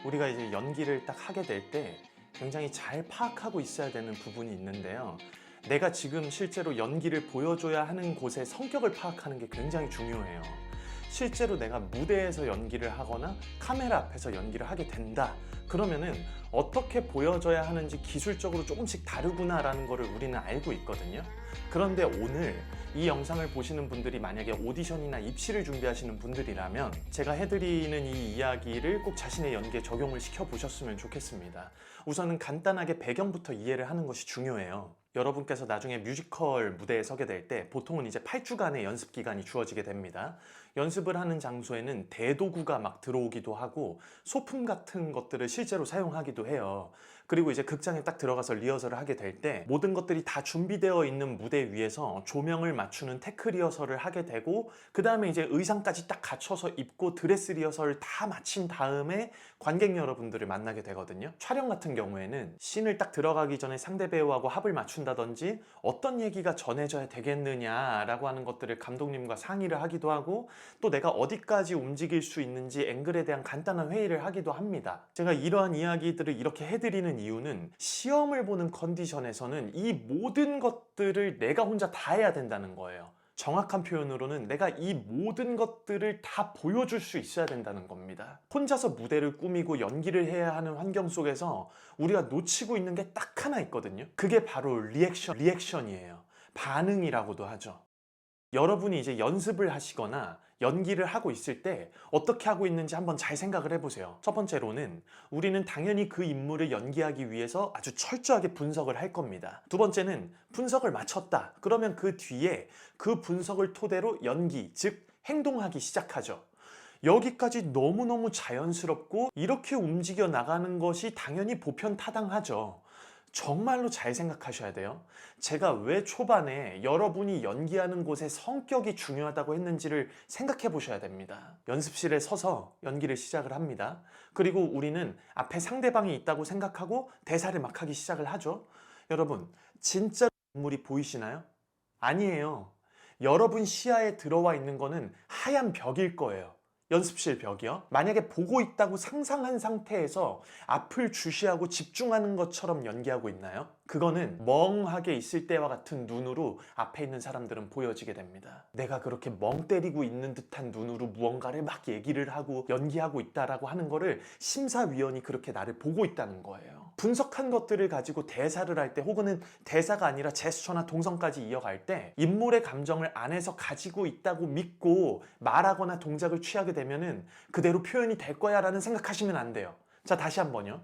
우리가 이제 연기를 딱 하게 될 때 굉장히 잘 파악하고 있어야 되는 부분이 있는데요. 내가 지금 실제로 연기를 보여줘야 하는 곳의 성격을 파악하는 게 굉장히 중요해요. 실제로 내가 무대에서 연기를 하거나 카메라 앞에서 연기를 하게 된다. 그러면은 어떻게 보여줘야 하는지 기술적으로 조금씩 다르구나라는 거를 우리는 알고 있거든요. 그런데 오늘 이 영상을 보시는 분들이 만약에 오디션이나 입시를 준비하시는 분들이라면 제가 해드리는 이 이야기를 꼭 자신의 연기에 적용을 시켜보셨으면 좋겠습니다. 우선은 간단하게 배경부터 이해를 하는 것이 중요해요. 여러분께서 나중에 뮤지컬 무대에 서게 될 때 보통은 이제 8주간의 연습 기간이 주어지게 됩니다. 연습을 하는 장소에는 대도구가 막 들어오기도 하고 소품 같은 것들을 실제로 사용하기도 해요. 그리고 이제 극장에 딱 들어가서 리허설을 하게 될 때 모든 것들이 다 준비되어 있는 무대 위에서 조명을 맞추는 테크 리허설을 하게 되고, 그 다음에 이제 의상까지 딱 갖춰서 입고 드레스 리허설을 다 마친 다음에 관객 여러분들을 만나게 되거든요. 촬영 같은 경우에는 씬을 딱 들어가기 전에 상대 배우하고 합을 맞춘다든지 어떤 얘기가 전해져야 되겠느냐라고 하는 것들을 감독님과 상의를 하기도 하고, 또 내가 어디까지 움직일 수 있는지 앵글에 대한 간단한 회의를 하기도 합니다. 제가 이러한 이야기들을 이렇게 해드리는 이유는 시험을 보는 컨디션에서는 이 모든 것들을 내가 혼자 다 해야 된다는 거예요. 정확한 표현으로는 내가 이 모든 것들을 다 보여줄 수 있어야 된다는 겁니다. 혼자서 무대를 꾸미고 연기를 해야 하는 환경 속에서 우리가 놓치고 있는 게 딱 하나 있거든요. 그게 바로 리액션이에요. 반응이라고도 하죠. 여러분이 이제 연습을 하시거나 연기를 하고 있을 때 어떻게 하고 있는지 한번 잘 생각을 해보세요. 첫 번째로는 우리는 당연히 그 인물을 연기하기 위해서 아주 철저하게 분석을 할 겁니다. 두 번째는 분석을 마쳤다. 그러면 그 뒤에 그 분석을 토대로 연기, 즉 행동하기 시작하죠. 여기까지 너무너무 자연스럽고 이렇게 움직여 나가는 것이 당연히 보편타당하죠. 정말로 잘 생각하셔야 돼요. 제가 왜 초반에 여러분이 연기하는 곳의 성격이 중요하다고 했는지를 생각해 보셔야 됩니다. 연습실에 서서 연기를 시작을 합니다. 그리고 우리는 앞에 상대방이 있다고 생각하고 대사를 막 하기 시작을 하죠. 여러분, 진짜 인물이 보이시나요? 아니에요. 여러분 시야에 들어와 있는 거는 하얀 벽일 거예요. 연습실 벽이요. 만약에 보고 있다고 상상한 상태에서 앞을 주시하고 집중하는 것처럼 연기하고 있나요? 그거는 멍하게 있을 때와 같은 눈으로 앞에 있는 사람들은 보여지게 됩니다. 내가 그렇게 멍 때리고 있는 듯한 눈으로 무언가를 막 얘기를 하고 연기하고 있다라고 하는 거를 심사위원이 그렇게 나를 보고 있다는 거예요. 분석한 것들을 가지고 대사를 할 때, 혹은 대사가 아니라 제스처나 동선까지 이어갈 때 인물의 감정을 안에서 가지고 있다고 믿고 말하거나 동작을 취하게 되면은 그대로 표현이 될 거야 라는 생각하시면 안 돼요. 자, 다시 한번요.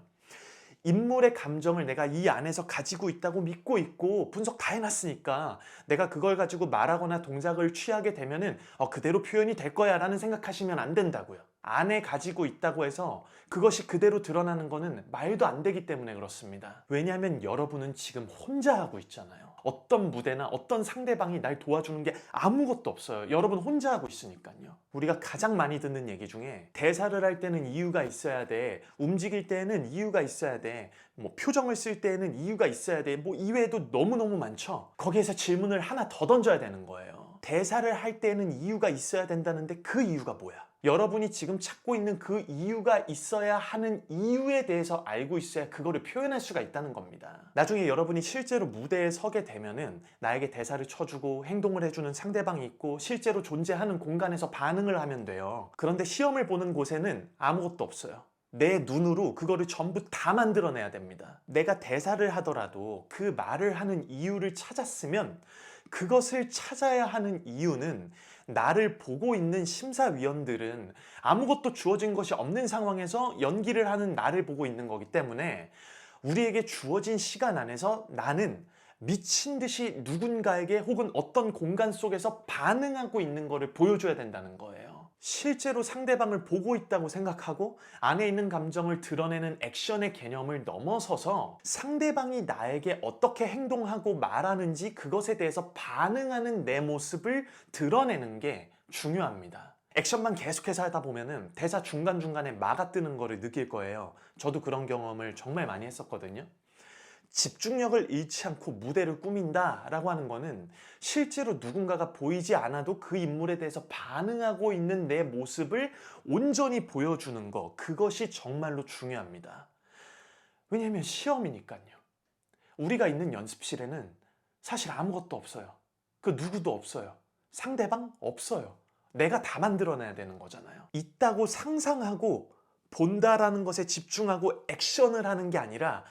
인물의 감정을 내가 이 안에서 가지고 있다고 믿고 있고 분석 다 해놨으니까 내가 그걸 가지고 말하거나 동작을 취하게 되면은 그대로 표현이 될 거야 라는 생각하시면 안 된다고요. 안에 가지고 있다고 해서 그것이 그대로 드러나는 거는 말도 안 되기 때문에 그렇습니다. 왜냐하면 여러분은 지금 혼자 하고 있잖아요. 어떤 무대나 어떤 상대방이 날 도와주는 게 아무것도 없어요. 여러분 혼자 하고 있으니까요. 우리가 가장 많이 듣는 얘기 중에 대사를 할 때는 이유가 있어야 돼, 움직일 때는 이유가 있어야 돼, 뭐 표정을 쓸 때는 이유가 있어야 돼, 뭐 이외에도 너무너무 많죠. 거기에서 질문을 하나 더 던져야 되는 거예요. 대사를 할 때는 이유가 있어야 된다는데 그 이유가 뭐야? 여러분이 지금 찾고 있는 그 이유가 있어야 하는 이유에 대해서 알고 있어야 그거를 표현할 수가 있다는 겁니다. 나중에 여러분이 실제로 무대에 서게 되면은 나에게 대사를 쳐주고 행동을 해주는 상대방이 있고 실제로 존재하는 공간에서 반응을 하면 돼요. 그런데 시험을 보는 곳에는 아무것도 없어요. 내 눈으로 그거를 전부 다 만들어내야 됩니다. 내가 대사를 하더라도 그 말을 하는 이유를 찾았으면 그것을 찾아야 하는 이유는 나를 보고 있는 심사위원들은 아무것도 주어진 것이 없는 상황에서 연기를 하는 나를 보고 있는 거기 때문에 우리에게 주어진 시간 안에서 나는 미친 듯이 누군가에게 혹은 어떤 공간 속에서 반응하고 있는 것을 보여줘야 된다는 거예요. 실제로 상대방을 보고 있다고 생각하고 안에 있는 감정을 드러내는 액션의 개념을 넘어서서 상대방이 나에게 어떻게 행동하고 말하는지 그것에 대해서 반응하는 내 모습을 드러내는 게 중요합니다. 액션만 계속해서 하다 보면은 대사 중간중간에 막아 뜨는 거를 느낄 거예요. 저도 그런 경험을 정말 많이 했었거든요. 집중력을 잃지 않고 무대를 꾸민다라고 하는 거는 실제로 누군가가 보이지 않아도 그 인물에 대해서 반응하고 있는 내 모습을 온전히 보여주는 거, 그것이 정말로 중요합니다. 왜냐하면 시험이니까요. 우리가 있는 연습실에는 사실 아무것도 없어요. 그 누구도 없어요. 상대방 없어요. 내가 다 만들어내야 되는 거잖아요. 있다고 상상하고 본다라는 것에 집중하고 액션을 하는 게 아니라,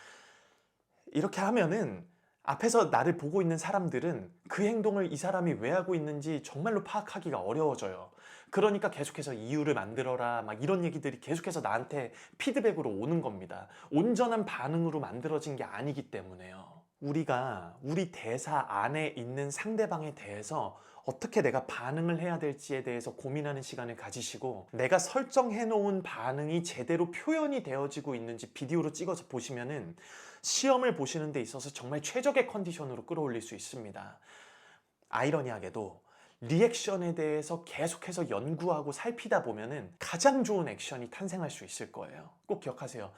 이렇게 하면은 앞에서 나를 보고 있는 사람들은 그 행동을 이 사람이 왜 하고 있는지 정말로 파악하기가 어려워져요. 그러니까 계속해서 이유를 만들어라 막 이런 얘기들이 계속해서 나한테 피드백으로 오는 겁니다. 온전한 반응으로 만들어진 게 아니기 때문에요. 우리가 우리 대사 안에 있는 상대방에 대해서 어떻게 내가 반응을 해야 될지에 대해서 고민하는 시간을 가지시고, 내가 설정해 놓은 반응이 제대로 표현이 되어지고 있는지 비디오로 찍어서 보시면은 시험을 보시는 데 있어서 정말 최적의 컨디션으로 끌어올릴 수 있습니다. 아이러니하게도 리액션에 대해서 계속해서 연구하고 살피다 보면은 가장 좋은 액션이 탄생할 수 있을 거예요. 꼭 기억하세요.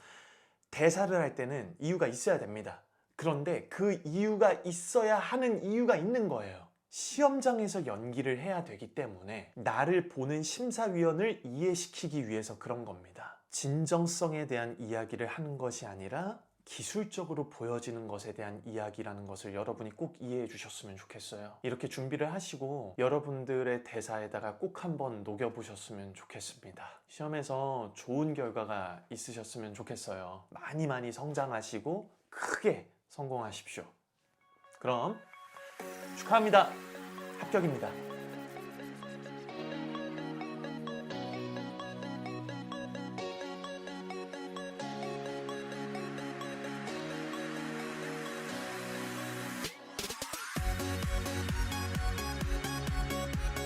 대사를 할 때는 이유가 있어야 됩니다. 그런데 그 이유가 있어야 하는 이유가 있는 거예요. 시험장에서 연기를 해야 되기 때문에 나를 보는 심사위원을 이해시키기 위해서 그런 겁니다. 진정성에 대한 이야기를 하는 것이 아니라 기술적으로 보여지는 것에 대한 이야기라는 것을 여러분이 꼭 이해해 주셨으면 좋겠어요. 이렇게 준비를 하시고 여러분들의 대사에다가 꼭 한번 녹여보셨으면 좋겠습니다. 시험에서 좋은 결과가 있으셨으면 좋겠어요. 많이 성장하시고 크게 성공하십시오. 그럼 축하합니다. 합격입니다.